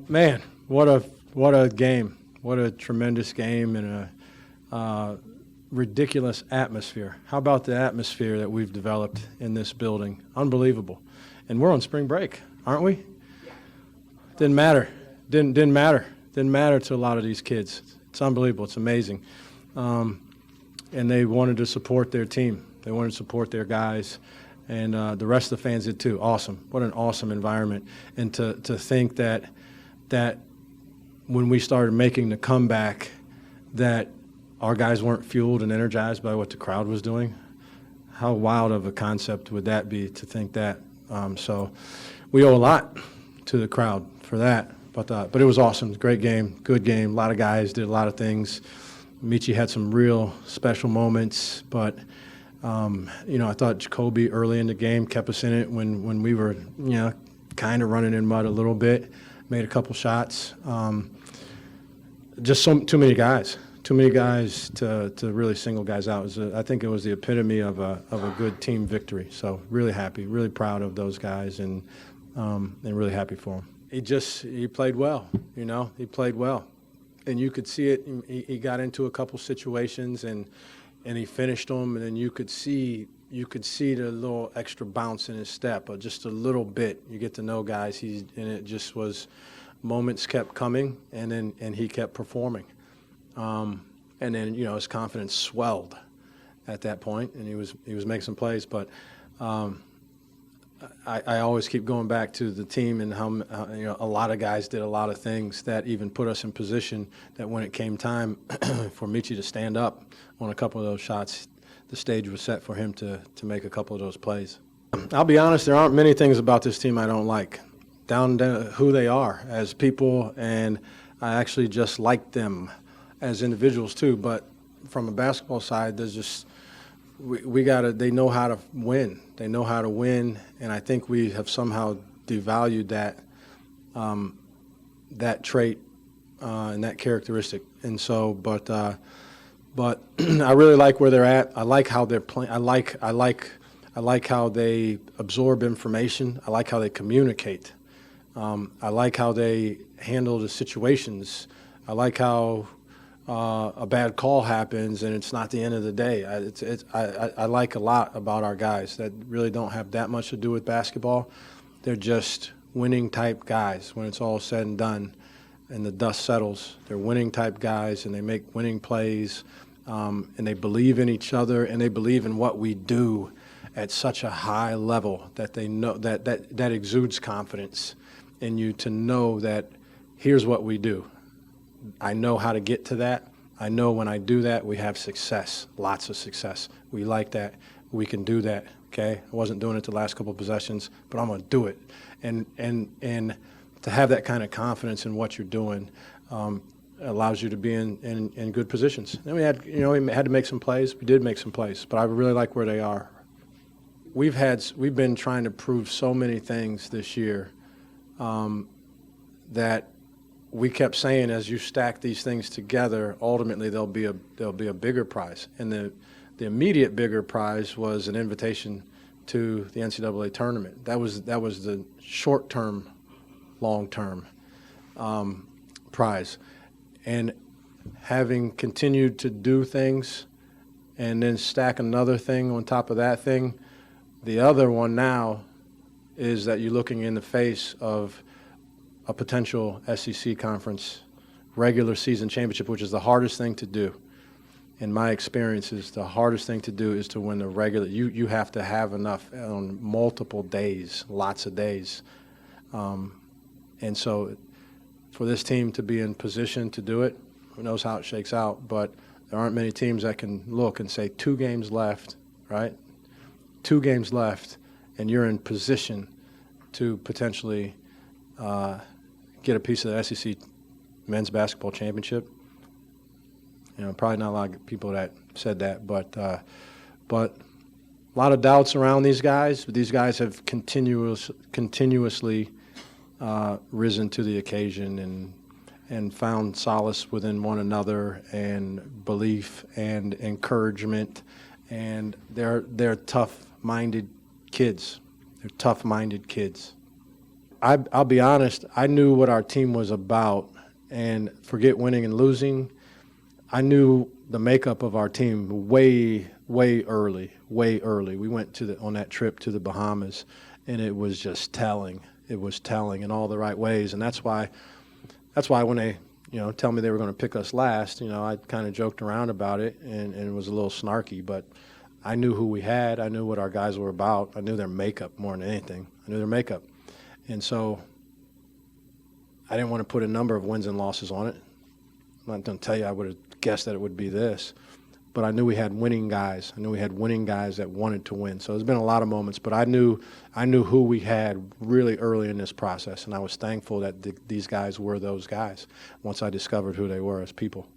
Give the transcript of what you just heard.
Man, what a game. What a tremendous game and a ridiculous atmosphere. How about the atmosphere that we've developed in this building? Unbelievable. And we're on spring break, aren't we? Didn't matter. Didn't matter. Didn't matter to a lot of these kids. It's unbelievable. It's amazing. And they wanted to support their team. They wanted to support their guys. And the rest of the fans did too. Awesome. What an awesome environment. And to think that when we started making the comeback, that our guys weren't fueled and energized by what the crowd was doing. How wild of a concept would that be to think that? So we owe a lot to the crowd for that. But it was awesome. Great game, good game. A lot of guys did a lot of things. Michi had some real special moments, but I thought Jacoby early in the game kept us in it when we were, kind of running in mud a little bit. Made a couple shots. Just too many guys to really single guys out. I think it was the epitome of a good team victory. So really happy, really proud of those guys, and really happy for him. He played well. He played well, and you could see it. He got into a couple situations and he finished them, and then you could see the little extra bounce in his step, or just a little bit. You get to know guys. And it just was, moments kept coming, and he kept performing. And then his confidence swelled at that point, and he was making some plays. But I always keep going back to the team and how a lot of guys did a lot of things that even put us in position that when it came time for Michi to stand up on a couple of those shots, the stage was set for him to make a couple of those plays. I'll be honest, there aren't many things about this team I don't like, down to who they are as people, and I actually just like them as individuals too. But from a basketball side, there's just they know how to win. They know how to win, and I think we have somehow devalued that trait and that characteristic. And so, but I really like where they're at. I like how they're playing. I like how they absorb information. I like how they communicate. I like how they handle the situations. I like how a bad call happens and it's not the end of the day. I like a lot about our guys that really don't have that much to do with basketball. They're just winning type guys when it's all said and done and the dust settles. They're winning type guys, and they make winning plays, and they believe in each other, and they believe in what we do at such a high level that they know that exudes confidence in you to know that here's what we do. I know how to get to that. I know when I do that, we have success, lots of success. We like that. We can do that, okay? I wasn't doing it the last couple of possessions, but I'm going to do it. And to have that kind of confidence in what you're doing allows you to be in good positions. Then we had to make some plays. We did make some plays, but I really like where they are. We've been trying to prove so many things this year that we kept saying, as you stack these things together, ultimately there'll be a bigger prize. And the immediate bigger prize was an invitation to the NCAA tournament. That was the short-term, long-term prize. And having continued to do things and then stack another thing on top of that thing, the other one now is that you're looking in the face of a potential SEC conference regular season championship, which is the hardest thing to do. In my experiences, the hardest thing to do is to win the regular. You have to have enough on multiple days, lots of days. And so for this team to be in position to do it, who knows how it shakes out, but there aren't many teams that can look and say 2 games left, right? 2 games left, and you're in position to potentially get a piece of the SEC men's basketball championship. Probably not a lot of people that said that, but a lot of doubts around these guys. But these guys have continuously risen to the occasion and found solace within one another and belief and encouragement, and they're tough-minded kids. They're tough-minded kids. I'll be honest, I knew what our team was about, and forget winning and losing. I knew the makeup of our team way early. We went on that trip to the Bahamas, and it was just telling. It was telling in all the right ways, and that's why when they tell me they were going to pick us last, I kind of joked around about it and was a little snarky, but I knew who we had. I knew what our guys were about. I knew their makeup more than anything. I knew their makeup, and so I didn't want to put a number of wins and losses on it. I'm not going to tell you I would have guessed that it would be this, but I knew we had winning guys. I knew we had winning guys that wanted to win. So there's been a lot of moments, but I knew who we had really early in this process, and I was thankful that these guys were those guys once I discovered who they were as people.